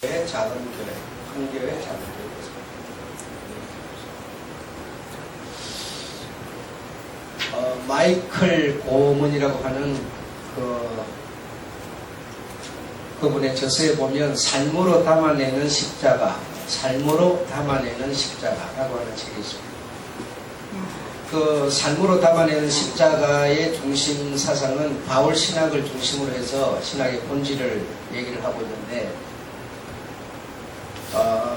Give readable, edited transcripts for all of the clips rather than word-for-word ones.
작은 교회, 큰 교회, 작은 교회. 마이클 고먼이라고 하는 그분의 저서에 보면 삶으로 담아내는 십자가, 삶으로 담아내는 십자가라고 하는 책이 있습니다. 그 삶으로 담아내는 십자가의 중심 사상은 바울 신학을 중심으로 해서 신학의 본질을 얘기를 하고 있는데,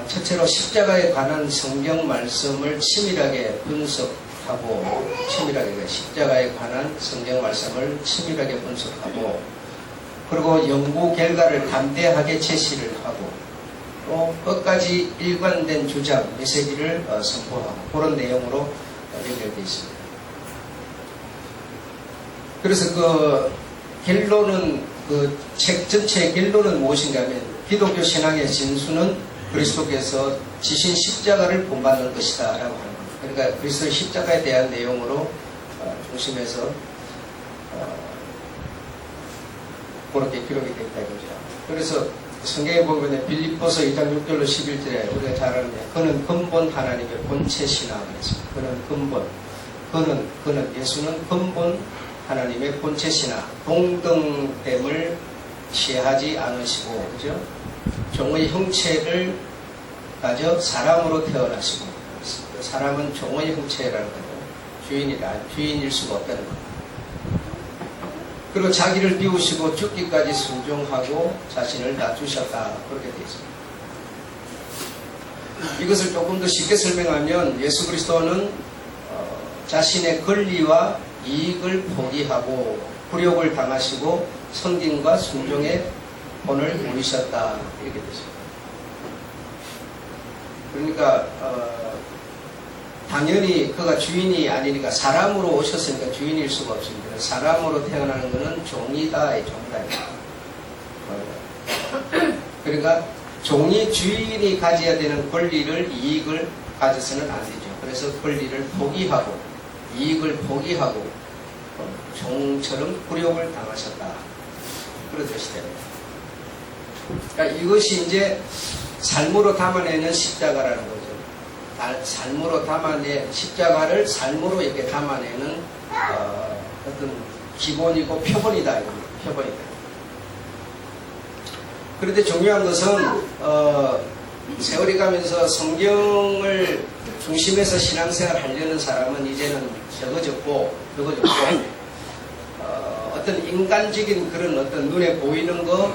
첫째로 십자가에 관한 성경 말씀을 치밀하게 분석하고, 십자가에 관한 성경 말씀을 치밀하게 분석하고, 그리고 연구 결과를 담대하게 제시를 하고, 또 끝까지 일관된 주장, 메시지를 선포하고, 그런 내용으로 연결되어 있습니다. 그래서 그 결론은, 그 책 전체의 결론은 무엇인가 하면, 기독교 신앙의 진수는 그리스도께서 지신 십자가를 본받는 것이다 라고 하는 겁니다. 그러니까 그리스도의 십자가에 대한 내용으로 중심해서 그렇게 기록이 되어 있다 이거죠. 그래서 성경에 보면 빌립보서 2장 6절로 11절에 우리가 잘 아는 그는 근본 하나님의 본체시나 그랬습니다. 그는 근본, 그는 예수는 근본 하나님의 본체시나 동등됨을 취하지 않으시고, 그죠? 종의 형체를 가져 사람으로 태어나시고, 사람은 종의 형체라는 거죠. 주인일 수가 없다는 겁니다. 그리고 자기를 비우시고 죽기까지 순종하고 자신을 낮추셨다, 그렇게 되어 있습니다. 이것을 조금 더 쉽게 설명하면, 예수 그리스도는 자신의 권리와 이익을 포기하고 굴욕을 당하시고 성김과 순종의 본을 보이셨다, 이렇게 되죠. 그러니까 당연히 그가 주인이 아니니까, 사람으로 오셨으니까 주인일 수가 없습니다. 사람으로 태어나는 것은 종이다, 종이다. 그러니까 종이 주인이 가져야 되는 권리를, 이익을 가져서는 안 되죠. 그래서 권리를 포기하고 이익을 포기하고 종처럼 굴욕을 당하셨다, 그런 뜻이 됩니다. 그러니까 이것이 이제 삶으로 담아내는 십자가라는 거죠. 삶으로 십자가를 삶으로 이렇게 담아내는 어떤 기본이고 표본이다. 표본이다. 그런데 중요한 것은 세월이 가면서 성경을 중심에서 신앙생활 하려는 사람은 이제는 적어졌고 어떤 인간적인 그런 어떤 눈에 보이는 거,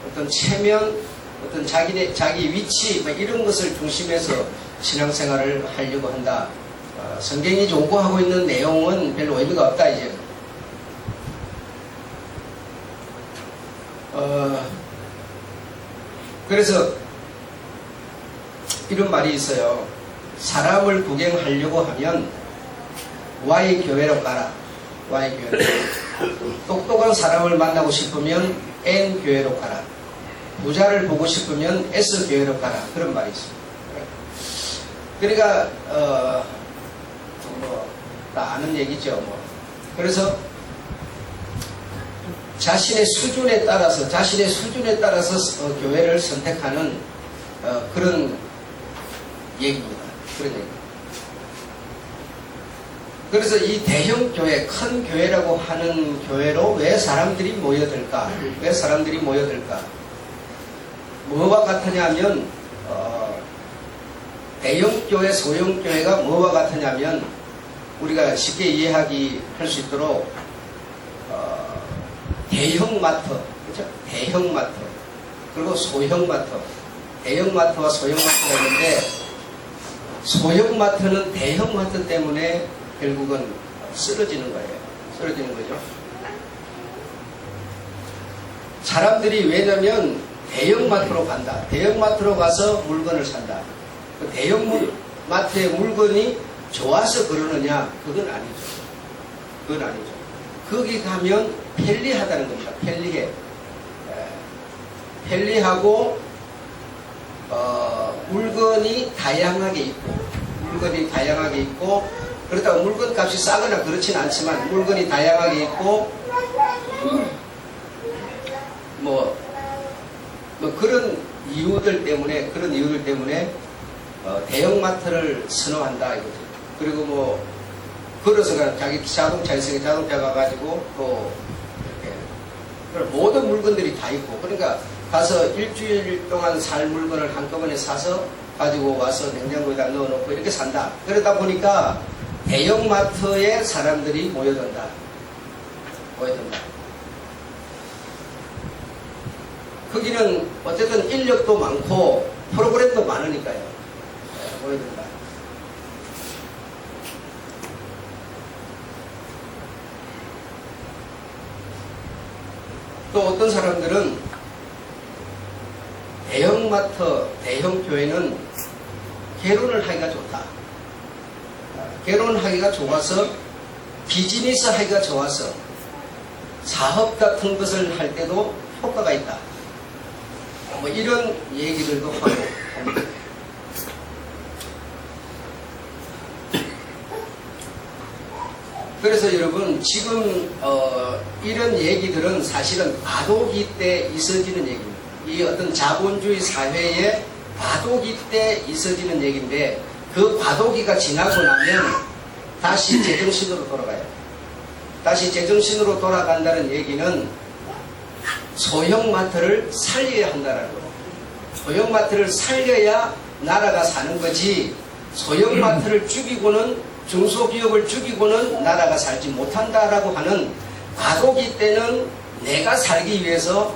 어떤 체면, 어떤 자기 위치, 이런 것을 중심해서 신앙생활을 하려고 한다. 성경이 요구하고 있는 내용은 별로 의미가 없다, 이제. 그래서 이런 말이 있어요. 사람을 구경하려고 하면 Y 교회로 가라. Y 교회로. 똑똑한 사람을 만나고 싶으면 N 교회로 가라. 부자를 보고 싶으면 S 교회로 가라. 그런 말이 있습니다. 그러니까 다 아는 얘기죠. 그래서 자신의 수준에 따라서 교회를 선택하는 그런 얘기입니다. 그런 얘기. 그래서 이 대형 교회, 큰 교회라고 하는 교회로 왜 사람들이 모여들까? 뭐와 같으냐면, 대형교회, 소형교회가 뭐와 같으냐면, 우리가 쉽게 할 수 있도록, 대형마트, 그렇죠? 대형마트, 그리고 소형마트, 대형마트와 소형마트가 있는데, 소형마트는 대형마트 때문에 결국은 쓰러지는 거예요. 쓰러지는 거죠. 사람들이 왜냐면, 대형마트로 간다. 대형마트로 가서 물건을 산다. 그 대형마트의 물건이 좋아서 그러느냐? 그건 아니죠. 거기 가면 편리하다는 겁니다. 편리하고 물건이 다양하게 있고 그렇다고 물건 값이 싸거나 그렇진 않지만 물건이 다양하게 있고 뭐 그런 이유들 때문에, 그런 이유들 때문에 대형마트를 선호한다 이거죠. 그리고 뭐 걸어서 가는 자기 자동차 있으니까 자동차 가가지고 또 이렇게 모든 물건들이 다 있고, 그러니까 가서 일주일 동안 살 물건을 한꺼번에 사서 가지고 와서 냉장고에다 넣어놓고 이렇게 산다. 그러다 보니까 대형마트에 사람들이 모여든다. 거기는 어쨌든 인력도 많고 프로그램도 많으니까요. 모여든다. 또 어떤 사람들은 대형마트, 대형교회는 결혼을 하기가 좋다. 결혼하기가 좋아서, 비즈니스 하기가 좋아서, 사업 같은 것을 할 때도 효과가 있다. 뭐 이런 얘기들도 하고 합니다. 그래서 여러분, 지금 이런 얘기들은 사실은 과도기 때 있어지는 얘기입니다. 이 어떤 자본주의 사회에 과도기 때 있어지는 얘기인데, 그 과도기가 지나고 나면 다시 제정신으로 돌아가요. 다시 제정신으로 돌아간다는 얘기는 소형마트를 살려야 한다는 거고, 소형마트를 살려야 나라가 사는 거지, 소형마트를 죽이고는, 중소기업을 죽이고는 나라가 살지 못한다라고 하는 과도기 때는 내가 살기 위해서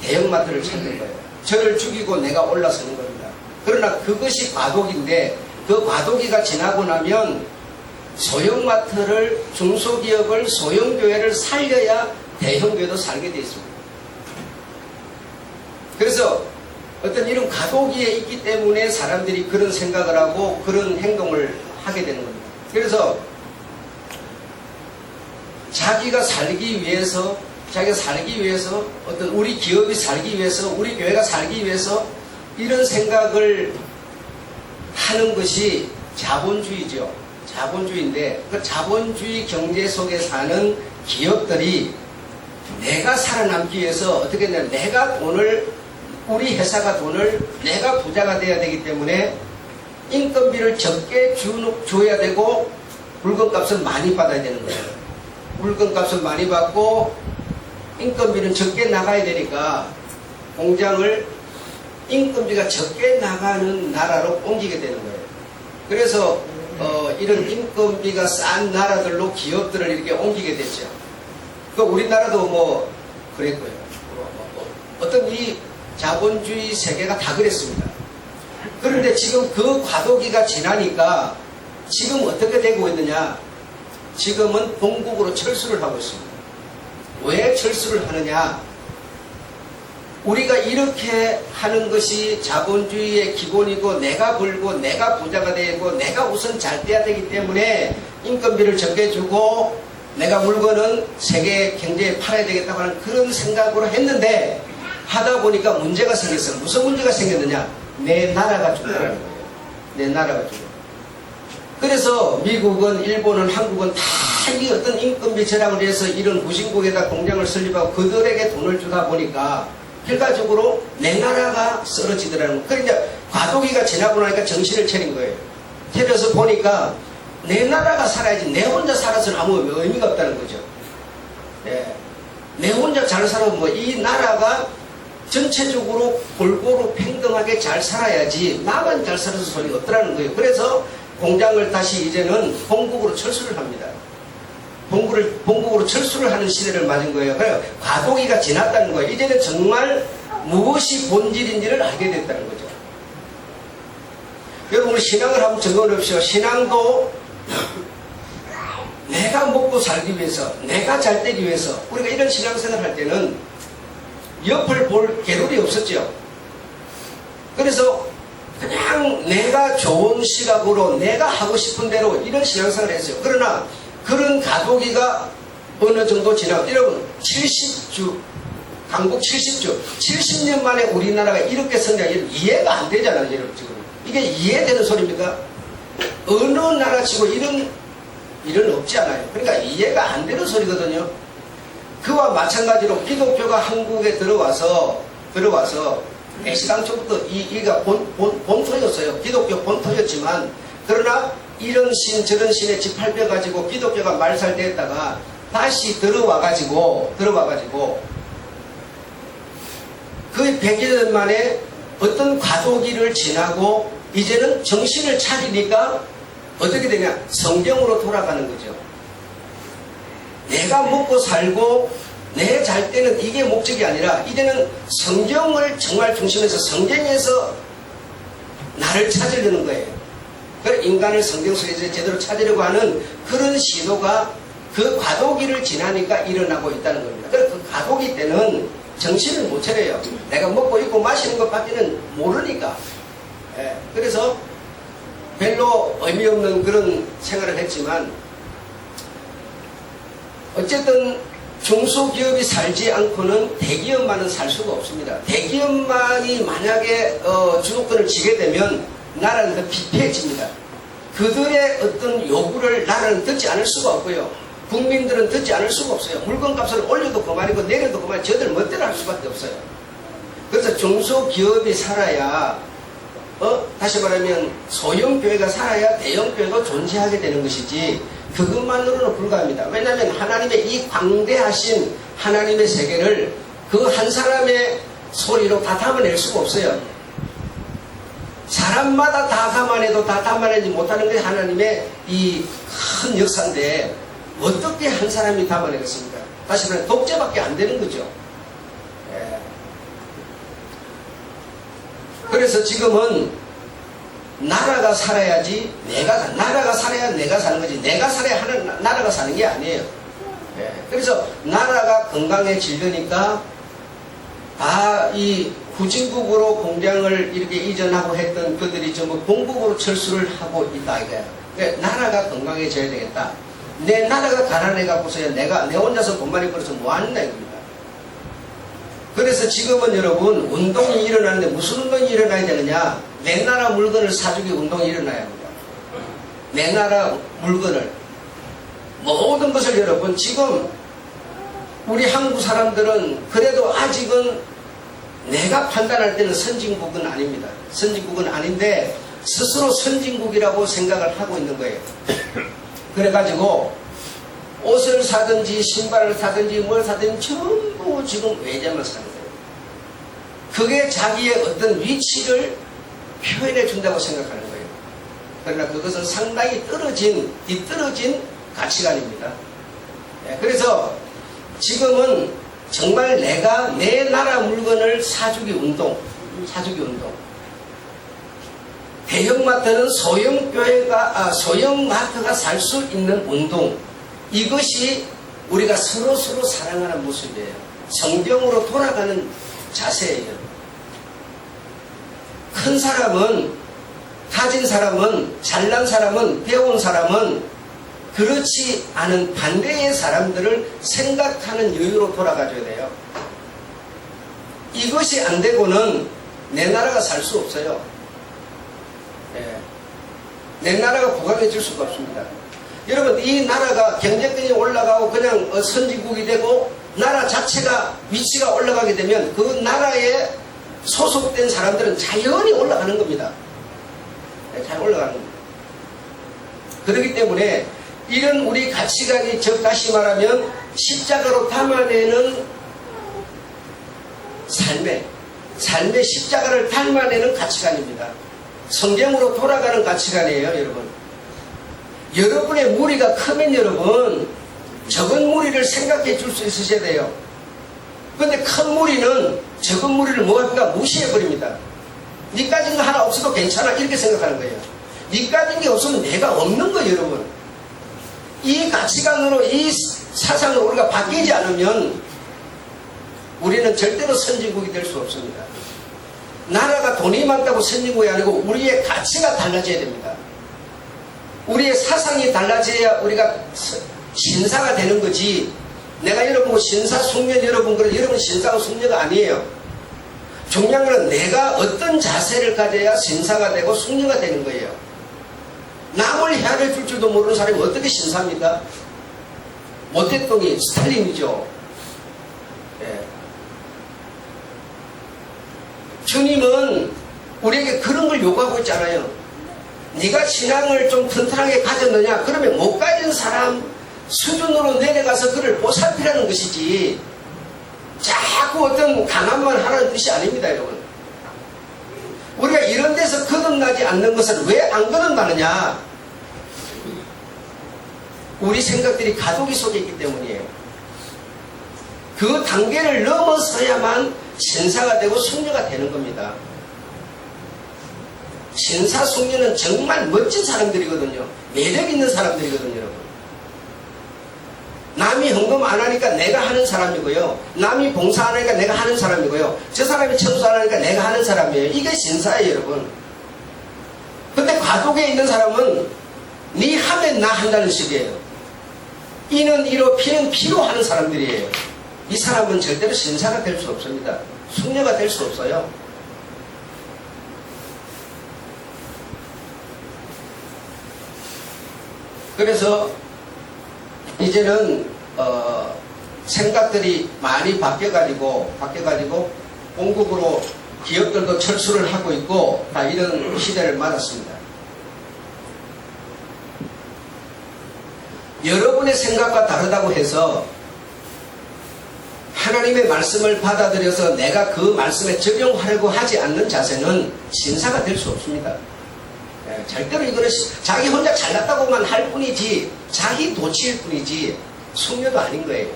대형마트를 찾는 거예요. 저를 죽이고 내가 올라서는 겁니다. 그러나 그것이 과도기인데, 그 과도기가 지나고 나면 소형마트를, 중소기업을, 소형교회를 살려야 대형교회도 살게 되어 있습니다. 그래서 어떤 이런 과도기에 있기 때문에 사람들이 그런 생각을 하고 그런 행동을 하게 되는 겁니다. 그래서 자기가 살기 위해서, 어떤 우리 기업이 살기 위해서, 우리 교회가 살기 위해서 이런 생각을 하는 것이 자본주의죠. 자본주의인데, 그 자본주의 경제 속에 사는 기업들이 내가 살아남기 위해서 어떻게 했냐면, 내가 돈을, 우리 회사가 돈을, 내가 부자가 돼야 되기 때문에 인건비를 적게 줘야 되고 물건값을 많이 받아야 되는 거예요. 물건값을 많이 받고 인건비는 적게 나가야 되니까 공장을 인건비가 적게 나가는 나라로 옮기게 되는 거예요. 그래서 이런 인건비가 싼 나라들로 기업들을 이렇게 옮기게 됐죠. 그 우리나라도 뭐 그랬고요. 어떤 이 자본주의 세계가 다 그랬습니다. 그런데 지금 그 과도기가 지나니까 지금 어떻게 되고 있느냐? 지금은 본국으로 철수를 하고 있습니다. 왜 철수를 하느냐? 우리가 이렇게 하는 것이 자본주의의 기본이고, 내가 벌고 내가 부자가 되고 내가 우선 잘 돼야 되기 때문에 인건비를 적게 주고 내가 물건은 세계 경제에 팔아야 되겠다고 하는 그런 생각으로 했는데, 하다 보니까 문제가 생겼어요. 무슨 문제가 생겼느냐? 내 나라가 죽더라는 거예요. 내 나라가 죽어. 그래서 미국은, 일본은, 한국은 다 이 어떤 인건비 절약을 해서 이런 후진국에다 공장을 설립하고 그들에게 돈을 주다 보니까 결과적으로 내 나라가 쓰러지더라는 거예요. 그러니까 과도기가 지나고 나니까 정신을 차린 거예요. 차려서 보니까 내 나라가 살아야지 내 혼자 살아서는 아무 의미가 없다는 거죠. 네. 내 혼자 잘 살아도 뭐 이 나라가 전체적으로 골고루 평등하게 잘 살아야지 나만 잘 살아서 소리가 없더라는 거예요. 그래서 공장을 다시 이제는 본국으로 철수를 합니다. 본국으로 철수를 하는 시대를 맞은 거예요. 그래서 과도기가 지났다는 거예요. 이제는 정말 무엇이 본질인지를 알게 됐다는 거죠. 여러분, 우리 신앙을 한번 적어놓으십시오. 신앙도 내가 먹고 살기 위해서, 내가 잘 되기 위해서, 우리가 이런 신앙생활을 할 때는 옆을 볼 겨를이 없었죠. 그래서 그냥 내가 좋은 시각으로 내가 하고 싶은 대로 이런 신앙생활을 했어요. 그러나 그런 과도기가 어느 정도 지나고, 여러분 70주, 강국 70주, 70년 만에 우리나라가 이렇게 성장해, 이해가 안 되잖아요. 여러분 지금 이게 이해되는 소리입니까? 어느 나라치고 이런 일은 없지 않아요. 그러니까 이해가 안 되는 소리거든요. 그와 마찬가지로 기독교가 한국에 들어와서 애시당초부터 이가 본토였어요. 기독교 본토였지만, 그러나 이런 신 저런 신에 짓밟혀가지고 기독교가 말살됐다가 다시 들어와가지고 그 100여 년 만에 어떤 과도기를 지나고 이제는 정신을 차리니까 어떻게 되냐? 성경으로 돌아가는 거죠. 내가 먹고 살고 내 잘 때는 이게 목적이 아니라 이제는 성경을 정말 중심에서 성경에서 나를 찾으려는 거예요. 그래서 인간을 성경 속에서 제대로 찾으려고 하는 그런 시도가 그 과도기를 지나니까 일어나고 있다는 겁니다. 그래서 그 과도기 때는 정신을 못 차려요. 내가 먹고 입고 마시는 것밖에는 모르니까. 예, 그래서 별로 의미 없는 그런 생활을 했지만 어쨌든 중소기업이 살지 않고는 대기업만은 살 수가 없습니다. 대기업만이 만약에 주도권을 쥐게 되면 나라는 더 피폐해집니다. 그들의 어떤 요구를 나라는 듣지 않을 수가 없고요. 국민들은 듣지 않을 수가 없어요. 물건값을 올려도 그만이고 내려도 그만, 저들 멋대로 할 수밖에 없어요. 그래서 중소기업이 살아야 다시 말하면 소형교회가 살아야 대형교회가 존재하게 되는 것이지 그것만으로는 불가합니다. 왜냐하면 하나님의 이 광대하신 하나님의 세계를 그 한 사람의 소리로 다 담아낼 수가 없어요. 사람마다 다 감안해도 다 담아내지 못하는 게 하나님의 이 큰 역사인데 어떻게 한 사람이 담아내겠습니까? 다시 말하면 독재밖에 안 되는 거죠. 예. 그래서 지금은 나라가 살아야지 나라가 살아야 내가 사는 거지, 내가 살아야 나라가 사는 게 아니에요. 예. 그래서 나라가 건강해지려니까 다 이 후진국으로 공장을 이렇게 이전하고 했던 그들이 전부 본국으로 철수를 하고 있다 이거야. 그러니까 나라가 건강해져야 되겠다. 내 나라가 가난해갖고서야 내 혼자서 돈 많이 벌어서 뭐하느냐 이겁니다. 그래서 지금은 여러분 운동이 일어나는데 무슨 운동이 일어나야 되느냐? 내 나라 물건을 사주기 운동이 일어나야 합니다. 내 나라 물건을 모든 것을 여러분 지금 우리 한국 사람들은 그래도 아직은 내가 판단할 때는 선진국은 아닙니다. 선진국은 아닌데 스스로 선진국이라고 생각을 하고 있는 거예요. 그래가지고 옷을 사든지 신발을 사든지 뭘 사든지 전부 지금 외제만 사는 거예요. 그게 자기의 어떤 위치를 표현해 준다고 생각하는 거예요. 그러나 그것은 상당히 뒤떨어진 가치관입니다. 그래서 지금은 정말 내가 내 나라 물건을 사주기 운동. 대형마트는 소형마트가 살 수 있는 운동. 이것이 우리가 서로 사랑하는 모습이에요. 성경으로 돌아가는 자세예요. 큰 사람은, 가진 사람은, 잘난 사람은, 배운 사람은 그렇지 않은 반대의 사람들을 생각하는 여유로 돌아가줘야 돼요. 이것이 안 되고는 내 나라가 살 수 없어요. 내 나라가 부강해질 수가 없습니다. 여러분, 이 나라가 경제권이 올라가고 그냥 선진국이 되고 나라 자체가 위치가 올라가게 되면 그 나라에 소속된 사람들은 자연히 올라가는 겁니다. 잘 올라가는 겁니다. 그렇기 때문에 이런 우리 가치관이 즉 다시 말하면 십자가로 담아내는 삶의 십자가를 닮아내는 가치관입니다. 성경으로 돌아가는 가치관이에요, 여러분. 여러분의 무리가 크면 여러분 적은 무리를 생각해 줄 수 있으셔야 돼요. 그런데 큰 무리는 적은 무리를 뭐합니까? 무시해버립니다. 니 가진 거 하나 없어도 괜찮아 이렇게 생각하는 거예요. 니 가진 게 없으면 내가 없는 거예요, 여러분. 이 가치관으로 이 사상으로 우리가 바뀌지 않으면 우리는 절대로 선진국이 될 수 없습니다. 나라가 돈이 많다고 선진국이 아니고 우리의 가치가 달라져야 됩니다. 우리의 사상이 달라져야 우리가 신사가 되는 거지. 내가 여러분 신사 숙녀 여러분 신사가 숙녀가 아니에요. 중요한 건 내가 어떤 자세를 가져야 신사가 되고 숙녀가 되는 거예요. 남을 헤아려 줄 줄도 모르는 사람이 어떻게 신사입니까? 모태똥이 스탈린이죠. 주님은 우리에게 그런 걸 요구하고 있잖아요. 네가 신앙을 좀 튼튼하게 가졌느냐? 그러면 못 가진 사람 수준으로 내려가서 그를 보살피라는 것이지, 자꾸 어떤 강함만 하라는 뜻이 아닙니다, 여러분. 우리가 이런 데서 거듭나지 않는 것은 왜 안 거듭나느냐? 우리 생각들이 가독이 속에 있기 때문이에요. 그 단계를 넘어서야만 신사가 되고 숙녀가 되는 겁니다. 신사, 숙녀는 정말 멋진 사람들이거든요. 매력 있는 사람들이거든요, 여러분. 남이 헌금 안 하니까 내가 하는 사람이고요. 남이 봉사 안 하니까 내가 하는 사람이고요. 저 사람이 청소 안 하니까 내가 하는 사람이에요. 이게 신사예요, 여러분. 근데 가족에 있는 사람은 네 하면 나 한다는 식이에요. 이는 이로 피는 피로 하는 사람들이에요. 이 사람은 절대로 신사가 될 수 없습니다. 숙녀가 될 수 없어요. 그래서 이제는 생각들이 많이 바뀌어가지고 공국으로 기업들도 철수를 하고 있고 다 이런 시대를 맞았습니다. 여러분의 생각과 다르다고 해서 하나님의 말씀을 받아들여서 내가 그 말씀에 적용하려고 하지 않는 자세는 신사가 될 수 없습니다. 절대로 이거는 자기 혼자 잘났다고만 할 뿐이지, 자기 도치일 뿐이지 숙녀도 아닌 거예요.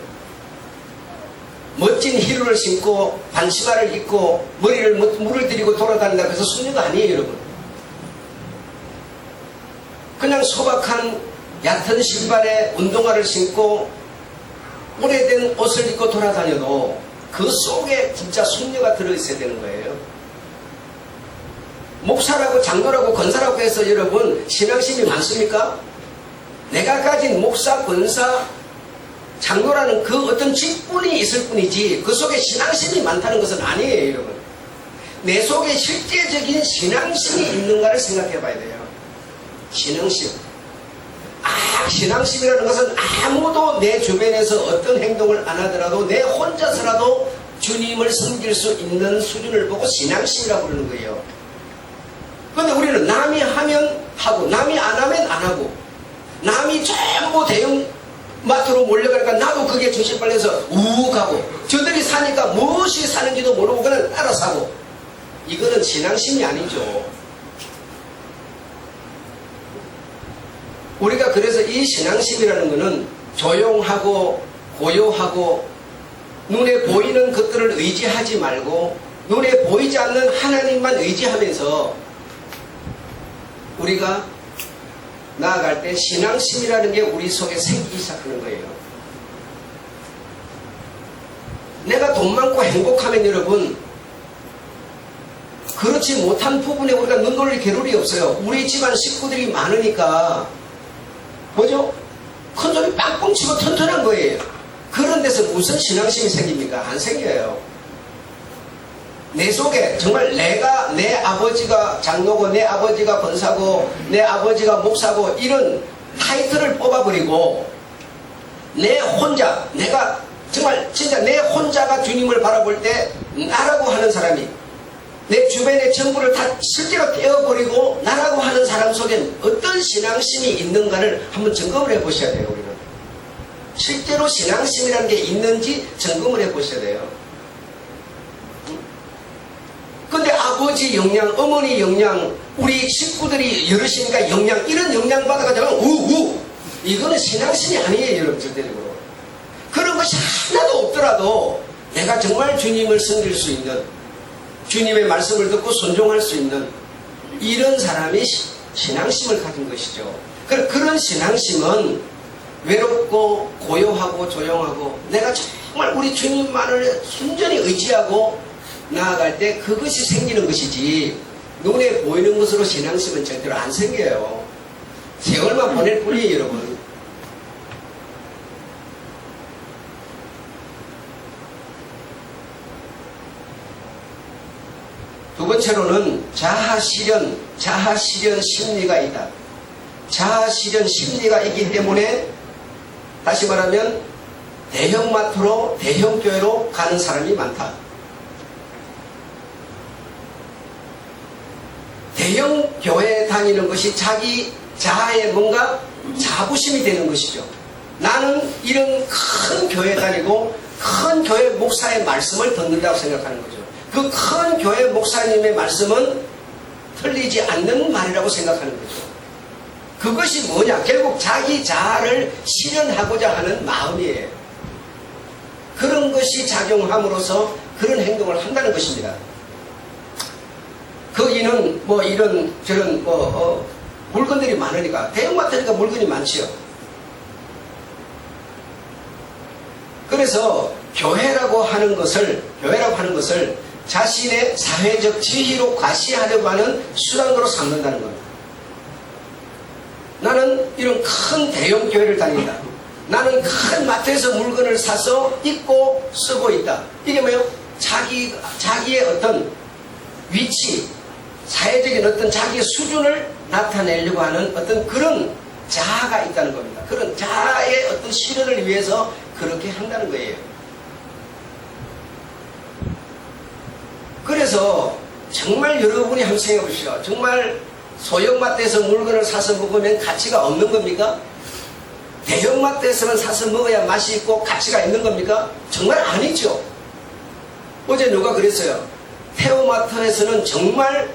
멋진 히루를 신고 반시마를 입고 머리를 물을 들이고 돌아다닌다고 해서 숙녀가 아니에요, 여러분. 그냥 소박한 얕은 신발에 운동화를 신고 오래된 옷을 입고 돌아다녀도 그 속에 진짜 숙녀가 들어있어야 되는 거예요. 목사라고 장로라고 권사라고 해서 여러분 신앙심이 많습니까? 내가 가진 목사, 권사, 장로라는 그 어떤 직분이 있을 뿐이지 그 속에 신앙심이 많다는 것은 아니에요, 여러분. 내 속에 실제적인 신앙심이 있는가를 생각해 봐야 돼요. 신앙심. 신앙심이라는 것은 아무도 내 주변에서 어떤 행동을 안 하더라도 내 혼자서라도 주님을 섬길 수 있는 수준을 보고 신앙심이라고 그러는 거예요. 그런데 우리는 남이 하면 하고 남이 안 하면 안 하고 남이 전부 대형마트로 몰려가니까 나도 그게 정신 빨려서 우욱하고 저들이 사니까 무엇이 사는지도 모르고 그냥 따라 사고, 이거는 신앙심이 아니죠. 우리가 그래서 이 신앙심이라는 것은 조용하고 고요하고 눈에 보이는 것들을 의지하지 말고 눈에 보이지 않는 하나님만 의지하면서 우리가 나아갈 때 신앙심이라는 게 우리 속에 생기기 시작하는 거예요. 내가 돈 많고 행복하면 여러분, 그렇지 못한 부분에 우리가 눈 돌릴 겨를이 없어요. 우리 집안 식구들이 많으니까 뭐죠? 큰소리 빵빵 치고 튼튼한 거예요. 그런 데서 무슨 신앙심이 생깁니까? 안 생겨요. 내 속에 정말 내가, 내 아버지가 장로고 내 아버지가 권사고 내 아버지가 목사고 이런 타이틀을 뽑아버리고 내 혼자, 내가 정말 진짜 내 혼자가 주님을 바라볼 때 나라고 하는 사람이 내 주변의 전부를 다 실제로 떼어버리고 나라고 하는 사람 속엔 어떤 신앙심이 있는가를 한번 점검을 해보셔야 돼요. 우리는 실제로 신앙심이라는 게 있는지 점검을 해보셔야 돼요. 근데 아버지 영향, 어머니 영향, 우리 식구들이 여럿이니까 영향, 이런 영향 받아가지고 우우, 이거는 신앙심이 아니에요, 여러분. 절대적으로 그런 것이 하나도 없더라도 내가 정말 주님을 섬길 수 있는, 주님의 말씀을 듣고 순종할 수 있는 이런 사람이 신앙심을 가진 것이죠. 그런 신앙심은 외롭고 고요하고 조용하고 내가 정말 우리 주님만을 순전히 의지하고 나아갈 때 그것이 생기는 것이지, 눈에 보이는 것으로 신앙심은 절대로 안 생겨요. 세월만 보낼 뿐이에요, 여러분. 두 번째로는 자아실현 심리가 있다. 자아실현 심리가 있기 때문에 다시 말하면 대형마트로 대형교회로 가는 사람이 많다. 대형 교회 다니는 것이 자기 자아의 뭔가 자부심이 되는 것이죠. 나는 이런 큰 교회 다니고 큰 교회 목사의 말씀을 듣는다고 생각하는 거죠. 그 큰 교회 목사님의 말씀은 틀리지 않는 말이라고 생각하는 거죠. 그것이 뭐냐? 결국 자기 자아를 실현하고자 하는 마음이에요. 그런 것이 작용함으로써 그런 행동을 한다는 것입니다. 거기는 뭐 이런 저런 물건들이 많으니까, 대형마트니까 물건이 많지요. 그래서 교회라고 하는 것을 자신의 사회적 지위로 과시하려고 하는 수단으로 삼는다는 겁니다. 나는 이런 큰 대형 교회를 다닌다. 나는 큰 마트에서 물건을 사서 입고 쓰고 있다. 이게 뭐예요? 자기의 어떤 위치, 사회적인 어떤 자기의 수준을 나타내려고 하는 어떤 그런 자아가 있다는 겁니다. 그런 자아의 어떤 실현을 위해서 그렇게 한다는 거예요. 그래서 정말 여러분이 한번 생각해 보시죠. 정말 소형마트에서 물건을 사서 먹으면 가치가 없는 겁니까? 대형마트에서만 사서 먹어야 맛이 있고 가치가 있는 겁니까? 정말 아니죠. 어제 누가 그랬어요. 태호마트에서는 정말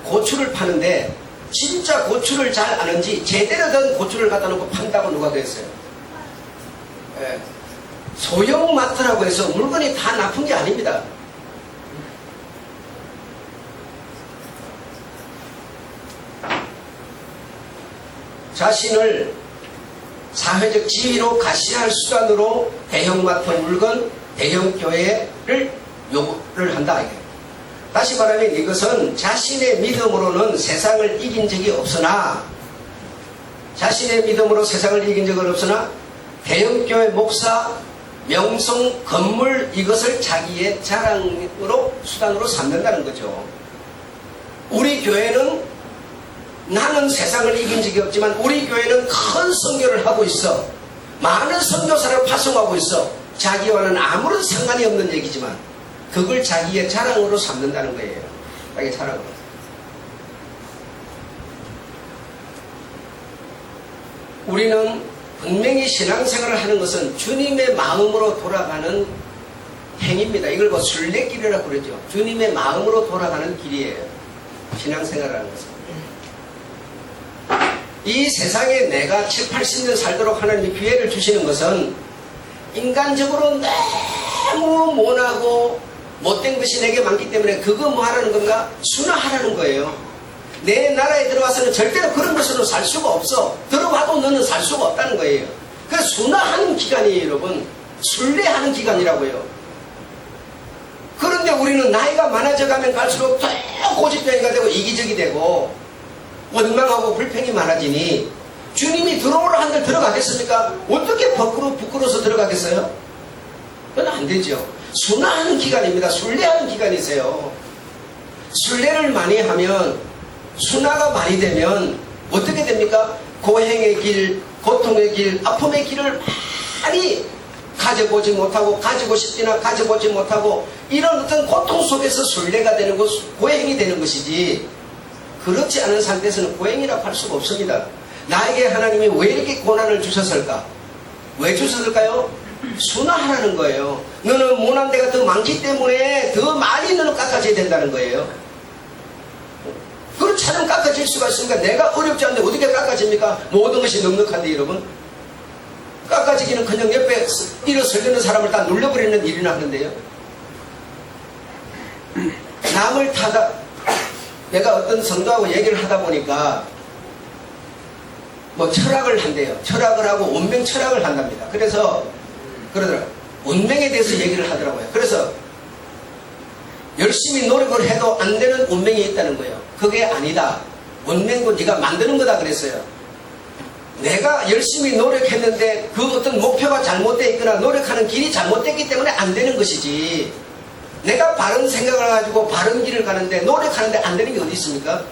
고추를 파는데 진짜 고추를 잘 아는지 제대로 된 고추를 갖다 놓고 판다고 누가 그랬어요. 예. 소형마트라고 해서 물건이 다 나쁜 게 아닙니다. 자신을 사회적 지위로 과시할 수단으로 대형마트 물건, 대형교회를 요구를 한다. 다시 말하면 이것은 자신의 믿음으로는 세상을 이긴 적이 없으나 자신의 믿음으로 세상을 이긴 적은 없으나 대형교회 목사, 명성, 건물 이것을 자기의 자랑으로 수단으로 삼는다는 거죠. 우리 교회는 나는 세상을 이긴 적이 없지만 우리 교회는 큰 선교를 하고 있어. 많은 선교사를 파송하고 있어. 자기와는 아무런 상관이 없는 얘기지만 그걸 자기의 자랑으로 삼는다는 거예요. 자기의 자랑으로. 우리는 분명히 신앙생활을 하는 것은 주님의 마음으로 돌아가는 행위입니다. 이걸 뭐 순례길이라고 그러죠. 주님의 마음으로 돌아가는 길이에요. 신앙생활이라는 것은. 이 세상에 내가 7, 80년 살도록 하나님이 기회를 주시는 것은 인간적으로 너무 모나고 못된 것이 내게 많기 때문에 그거 뭐 하라는 건가? 순화하라는 거예요. 내 나라에 들어와서는 절대로 그런 것으로 살 수가 없어. 들어와도 너는 살 수가 없다는 거예요. 그래서 순화하는 기간이에요, 여러분. 순례하는 기간이라고요. 그런데 우리는 나이가 많아져 가면 갈수록 더 고집병이가 되고 이기적이 되고 원망하고 불평이 많아지니 주님이 들어오라 한들 들어가겠습니까? 어떻게 부끄러워서 들어가겠어요? 그건 안 되죠. 순화하는 기간입니다. 순례하는 기간이세요. 순례를 많이 하면 순화가 많이 되면 어떻게 됩니까? 고행의 길, 고통의 길, 아픔의 길을 많이 가져보지 못하고 가지고 싶지나 가져보지 못하고 이런 어떤 고통 속에서 순례가 되는 것, 고행이 되는 것이지 그렇지 않은 상태에서는 고행이라고 할 수가 없습니다. 나에게 하나님이 왜 이렇게 고난을 주셨을까? 왜 주셨을까요? 순화하라는 거예요. 너는 모난 데가 더 많기 때문에 더 많이 너는 깎아져야 된다는 거예요. 그렇지 않으면 깎아질 수가 있으니까 내가 어렵지 않은데 어떻게 깎아집니까? 모든 것이 넉넉한데 여러분. 깎아지기는 그냥 옆에 일어서려는 사람을 다 눌려버리는 일이나 하는데요. 남을 타다 내가 어떤 성도하고 얘기를 하다 보니까 뭐 철학을 한대요. 철학을 하고 운명 철학을 한답니다. 그래서 그러더라고요. 운명에 대해서 얘기를 하더라고요. 그래서 열심히 노력을 해도 안 되는 운명이 있다는 거예요. 그게 아니다. 운명은 네가 만드는 거다 그랬어요. 내가 열심히 노력했는데 그 어떤 목표가 잘못되어 있거나 노력하는 길이 잘못됐기 때문에 안 되는 것이지, 내가 바른 생각을 가지고 바른 길을 가는데 노력하는데 안 되는 게 어디 있습니까?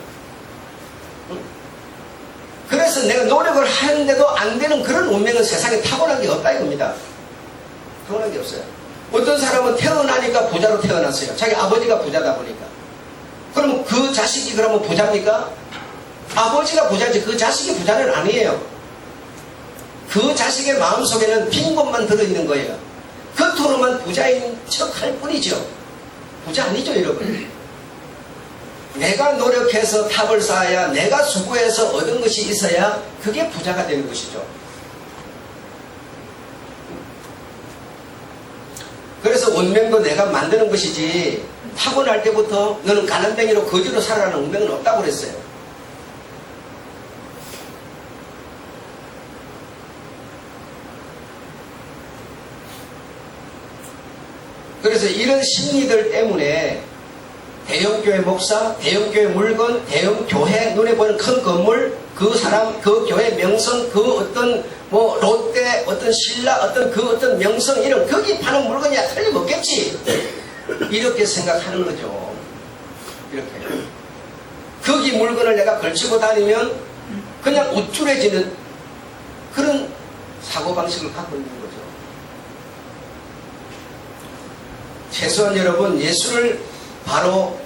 그래서 내가 노력을 하는데도 안 되는 그런 운명은 세상에 타고난 게 없다 이겁니다. 타고난 게 없어요. 어떤 사람은 태어나니까 부자로 태어났어요. 자기 아버지가 부자다 보니까. 그러면 그 그 자식이 그러면 부자입니까? 아버지가 부자지 그 자식이 부자는 아니에요. 그 자식의 마음속에는 빈 것만 들어있는 거예요. 겉으로만 부자인 척 할 뿐이죠. 부자 아니죠, 여러분. 내가 노력해서 탑을 쌓아야, 내가 수고해서 얻은 것이 있어야 그게 부자가 되는 것이죠. 그래서 운명도 내가 만드는 것이지, 타고날 때부터 너는 가난뱅이로 거지로 살아라는 운명은 없다고 그랬어요. 그래서 이런 심리들 때문에 대형교회 목사, 대형교회 물건, 대형교회, 눈에 보이는 큰 건물, 그 사람, 그 교회 명성, 그 어떤 뭐 롯데, 어떤 신라, 어떤 그 어떤 명성 이런 거기 파는 물건이야 틀림없겠지. 이렇게 생각하는 거죠. 이렇게. 거기 물건을 내가 걸치고 다니면 그냥 우쭐해지는 그런 사고방식을 갖고 있는 거죠. 최소한 여러분, 예수를 바로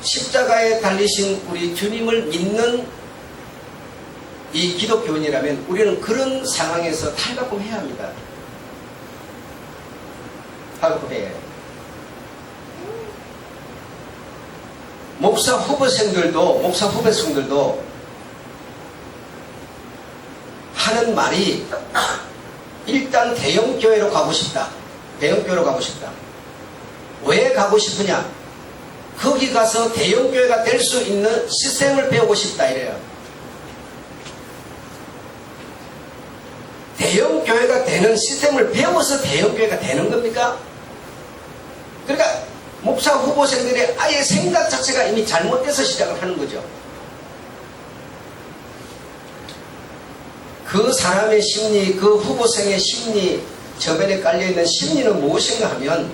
십자가에 달리신 우리 주님을 믿는 이 기독교인이라면 우리는 그런 상황에서 탈바꿈해야 합니다. 탈바꿈해야 해요. 목사 후배생들도 하는 말이 일단 대형교회로 가고 싶다. 대형교회로 가고 싶다. 왜 가고 싶으냐? 거기 가서 대형교회가 될 수 있는 시스템을 배우고 싶다 이래요. 대형교회가 되는 시스템을 배워서 대형교회가 되는 겁니까? 그러니까 목사 후보생들의 아예 생각 자체가 이미 잘못돼서 시작을 하는 거죠. 그 사람의 심리, 그 후보생의 심리, 저변에 깔려있는 심리는 무엇인가 하면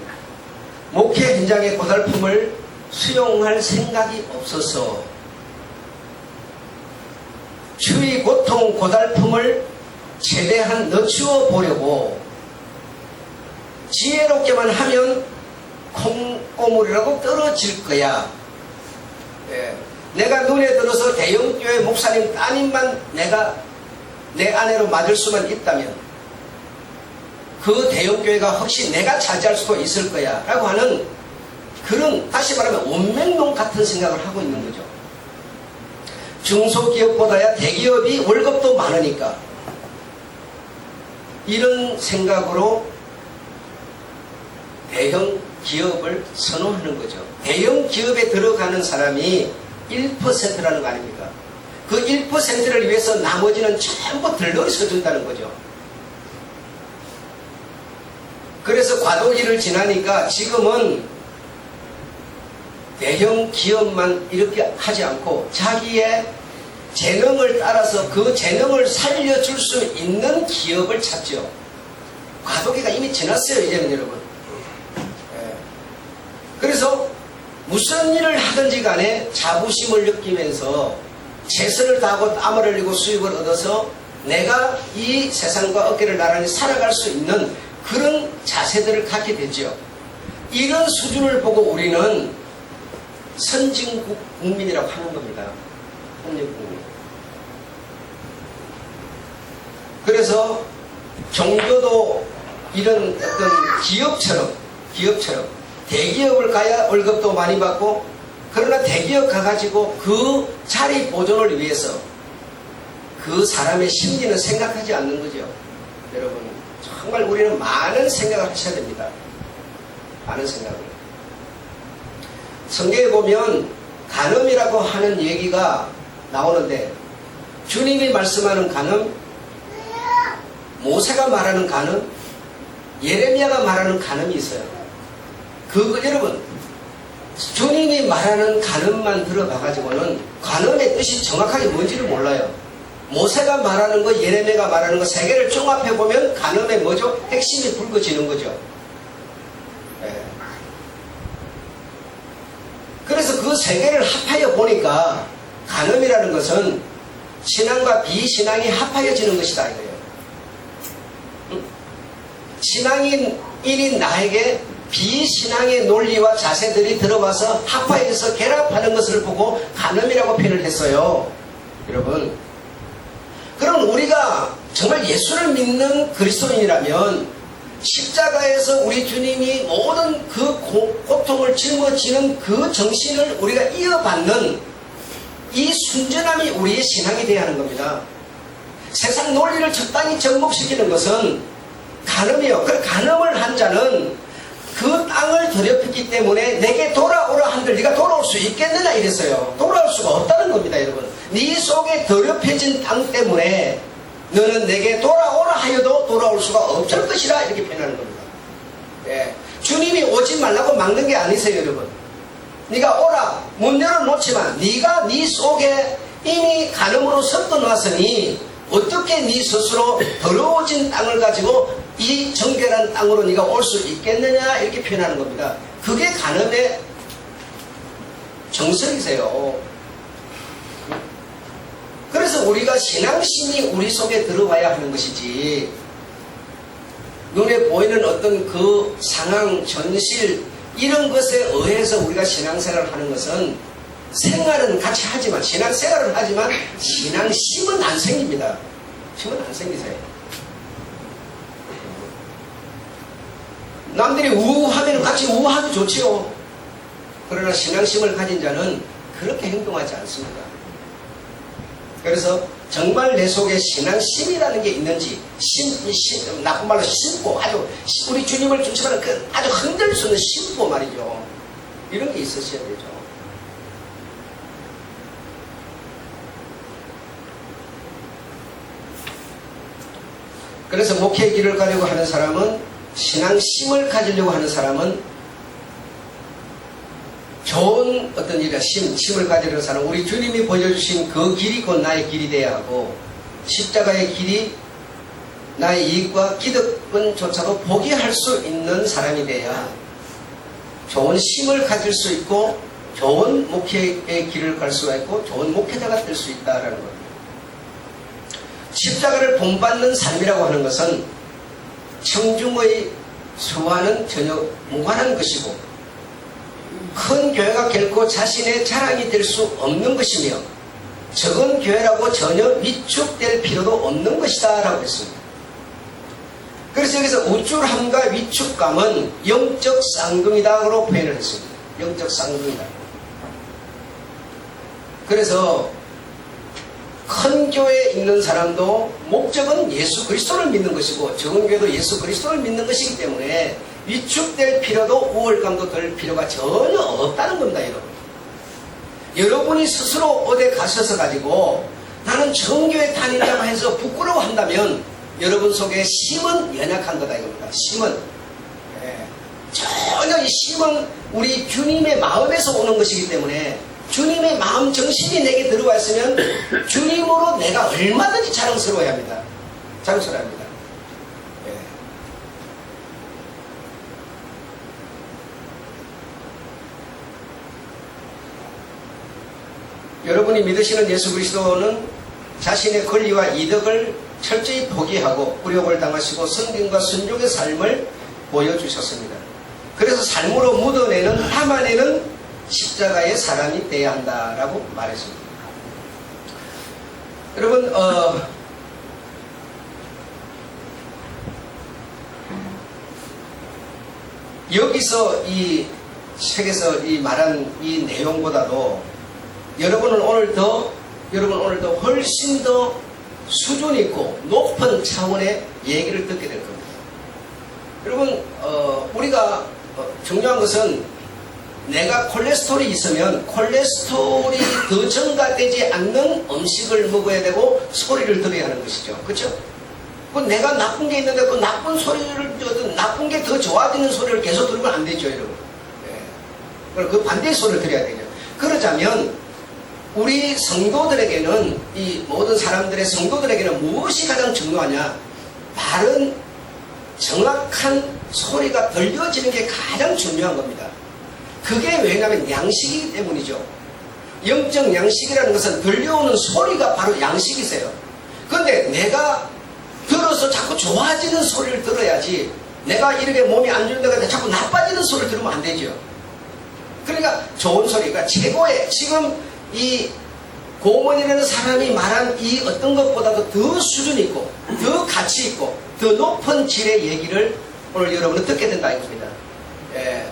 목회 현장의 고달픔을 수용할 생각이 없어서 주의 고통 고달픔을 최대한 늦추어 보려고 지혜롭게만 하면 콩고물이라고 떨어질 거야. 내가 눈에 들어서 대형교회 목사님 따님만 내가 내 아내로 맞을 수만 있다면 그 대형교회가 혹시 내가 차지할 수도 있을 거야 라고 하는 그런, 다시 말하면 운명론 같은 생각을 하고 있는 거죠. 중소기업보다야 대기업이 월급도 많으니까 이런 생각으로 대형 기업을 선호하는 거죠. 대형 기업에 들어가는 사람이 1%라는 거 아닙니까? 그 1%를 위해서 나머지는 전부 들러리 서준다는 거죠. 그래서 과도기를 지나니까 지금은 대형 기업만 이렇게 하지 않고 자기의 재능을 따라서 그 재능을 살려줄 수 있는 기업을 찾죠. 과도기가 이미 지났어요, 이제는 여러분. 그래서 무슨 일을 하든지 간에 자부심을 느끼면서 최선을 다하고 땀을 흘리고 수입을 얻어서 내가 이 세상과 어깨를 나란히 살아갈 수 있는 그런 자세들을 갖게 되죠. 이런 수준을 보고 우리는 선진국 국민이라고 하는 겁니다. 선진국민. 그래서 종교도 이런 어떤 기업처럼 대기업을 가야 월급도 많이 받고, 그러나 대기업 가가지고 그 자리 보존을 위해서 그 사람의 심리는 생각하지 않는 거죠. 여러분, 정말 우리는 많은 생각을 하셔야 됩니다. 많은 생각을. 성경에 보면 간음이라고 하는 얘기가 나오는데, 주님이 말씀하는 간음, 모세가 말하는 간음, 예레미야가 말하는 간음이 있어요. 여러분, 주님이 말하는 간음만 들어가가지고는 간음의 뜻이 정확하게 뭔지를 몰라요. 모세가 말하는 거, 예레미야가 말하는 거 세 개를 종합해보면 간음의 뭐죠? 핵심이 붉어지는 거죠. 그래서 그 세 개를 합하여 보니까 간음이라는 것은 신앙과 비신앙이 합하여지는 것이다 이거예요. 신앙인인 나에게 비신앙의 논리와 자세들이 들어와서 학파에서 결합하는 것을 보고 간음이라고 표현을 했어요. 여러분, 그럼 우리가 정말 예수를 믿는 그리스도인이라면 십자가에서 우리 주님이 모든 그 고통을 짊어지는 그 정신을 우리가 이어받는 이 순전함이 우리의 신앙이 되어야 하는 겁니다. 세상 논리를 적당히 접목시키는 것은 간음이요. 그 간음을 한 자는 그 땅을 더럽혔기 때문에 내게 돌아오라 한들 네가 돌아올 수 있겠느냐 이랬어요. 돌아올 수가 없다는 겁니다, 여러분. 네 속에 더럽혀진 땅 때문에 너는 내게 돌아오라 하여도 돌아올 수가 없을 것이라 이렇게 표현하는 겁니다. 예. 주님이 오지 말라고 막는 게 아니세요, 여러분. 네가 오라 문 열어놓지만 네가 네 속에 이미 간음으로 섞어놨으니 어떻게 네 스스로 더러워진 땅을 가지고 이 정결한 땅으로 네가 올 수 있겠느냐 이렇게 표현하는 겁니다. 그게 간음의 정석이세요. 그래서 우리가 신앙심이 우리 속에 들어와야 하는 것이지, 눈에 보이는 어떤 그 상황, 전실 이런 것에 의해서 우리가 신앙생활을 하는 것은, 생활은 같이 하지만, 신앙생활은 하지만 신앙심은 안 생깁니다. 심은 안 생기세요. 남들이 우하면 같이 우하도 좋지요. 그러나 신앙심을 가진 자는 그렇게 행동하지 않습니다. 그래서 정말 내 속에 신앙심이라는 게 있는지, 나쁜 말로 심보, 아주 우리 주님을 중심하는 그 아주 흔들 수 없는 심보 말이죠. 이런 게 있으셔야 되죠. 그래서 목회의 길을 가려고 하는 사람은, 신앙심을 가지려고 하는 사람은 좋은 어떤 일이야, 심을 가지려는 사람, 우리 주님이 보여주신 그 길이 곧 나의 길이 되어야 하고, 십자가의 길이 나의 이익과 기득권조차도 포기할 수 있는 사람이 돼야 좋은 심을 가질 수 있고 좋은 목회의 길을 갈 수가 있고 좋은 목회자가 될 수 있다라는 겁니다. 십자가를 본받는 삶이라고 하는 것은 청중의 수와는 전혀 무관한 것이고, 큰 교회가 결코 자신의 자랑이 될 수 없는 것이며, 적은 교회라고 전혀 위축될 필요도 없는 것이다 라고 했습니다. 그래서 여기서 우쭐함과 위축감은 영적 쌍둥이다라고 표현을 했습니다. 영적 쌍둥이다. 그래서 큰 교회에 있는 사람도 목적은 예수 그리스도를 믿는 것이고, 적은 교회도 예수 그리스도를 믿는 것이기 때문에 위축될 필요도 우월감도 들 필요가 전혀 없다는 겁니다, 여러분. 여러분이 스스로 어디 가셔서 가지고 나는 정교회 다닌다고 해서 부끄러워한다면 여러분 속에 심은 연약한 거다 이겁니다. 심은. 전혀 이 심은 우리 주님의 마음에서 오는 것이기 때문에, 주님의 마음 정신이 내게 들어와 있으면 주님으로 내가 얼마든지 자랑스러워야 합니다. 자랑스러워야 합니다. 여러분이 믿으시는 예수 그리스도는 자신의 권리와 이득을 철저히 포기하고 굴욕을 당하시고 성경과 순종의 삶을 보여주셨습니다. 그래서 삶으로 묻어내는, 담아내는 십자가의 사람이 되어야 한다라고 말했습니다. 여러분, 여기서 이 책에서 이 말한 이 내용보다도 여러분 오늘 더 훨씬 더 수준 있고 높은 차원의 얘기를 듣게 될 겁니다. 여러분, 우리가 중요한 것은 내가 콜레스테롤이 있으면 콜레스테롤이 더 증가되지 않는 음식을 먹어야 되고 소리를 들어야 하는 것이죠. 그렇죠? 내가 나쁜 게 있는데 그 나쁜 소리를, 나쁜 게 더 좋아지는 소리를 계속 들으면 안 되죠, 여러분. 그 반대의 소리를 들어야 되죠. 그러자면 우리 성도들에게는, 이 모든 사람들의 성도들에게는 무엇이 가장 중요하냐? 바른 정확한 소리가 들려지는 게 가장 중요한 겁니다. 그게 왜냐하면 양식이기 때문이죠. 영적 양식이라는 것은 들려오는 소리가 바로 양식이세요. 그런데 내가 들어서 자꾸 좋아지는 소리를 들어야지, 내가 이렇게 몸이 안 좋은다고 자꾸 나빠지는 소리를 들으면 안 되죠. 그러니까 좋은 소리가 최고의 지금 이 고문이라는 사람이 말한 이 어떤 것보다도 더 수준 있고 더 가치 있고 더 높은 질의 얘기를 오늘 여러분은 듣게 된다 이겁니다. 예.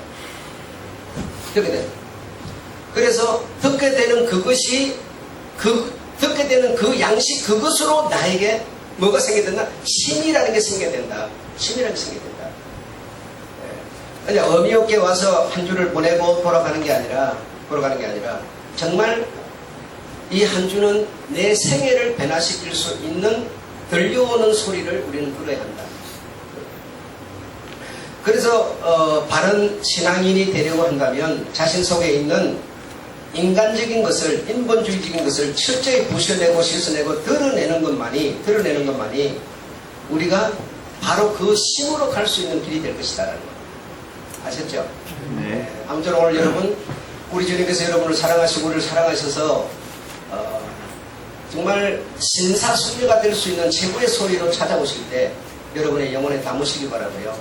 듣게 돼. 그래서 듣게 되는 그것이 듣게 되는 그 양식 그것으로 나에게 뭐가 생기게 된다? 심이라는 게 생기게 된다. 심이라는 게 생기게 된다. 예. 그냥 의미 없게 와서 한 주를 보내고 돌아가는 게 아니라 정말 이 한 주는 내 생애를 변화시킬 수 있는 들려오는 소리를 우리는 들어야 한다. 그래서 바른 신앙인이 되려고 한다면 자신 속에 있는 인간적인 것을, 인본주의적인 것을 철저히 부셔내고 씻어내고 드러내는 것만이 우리가 바로 그 심으로 갈 수 있는 길이 될 것이다라는 거. 아셨죠? 네. 아무쪼록 오늘 여러분, 우리 주님께서 여러분을 사랑하시고 우리를 사랑하셔서 정말 신사숙녀가 될 수 있는 최고의 소리로 찾아오실 때 여러분의 영혼에 담으시기 바라고요.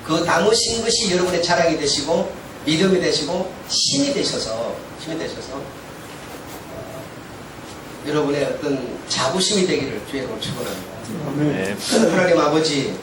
그 담으신 것이 여러분의 자랑이 되시고 믿음이 되시고 힘이 되셔서 여러분의 어떤 자부심이 되기를 주의 이름으로 축원합니다. 네. 하나님 아버지,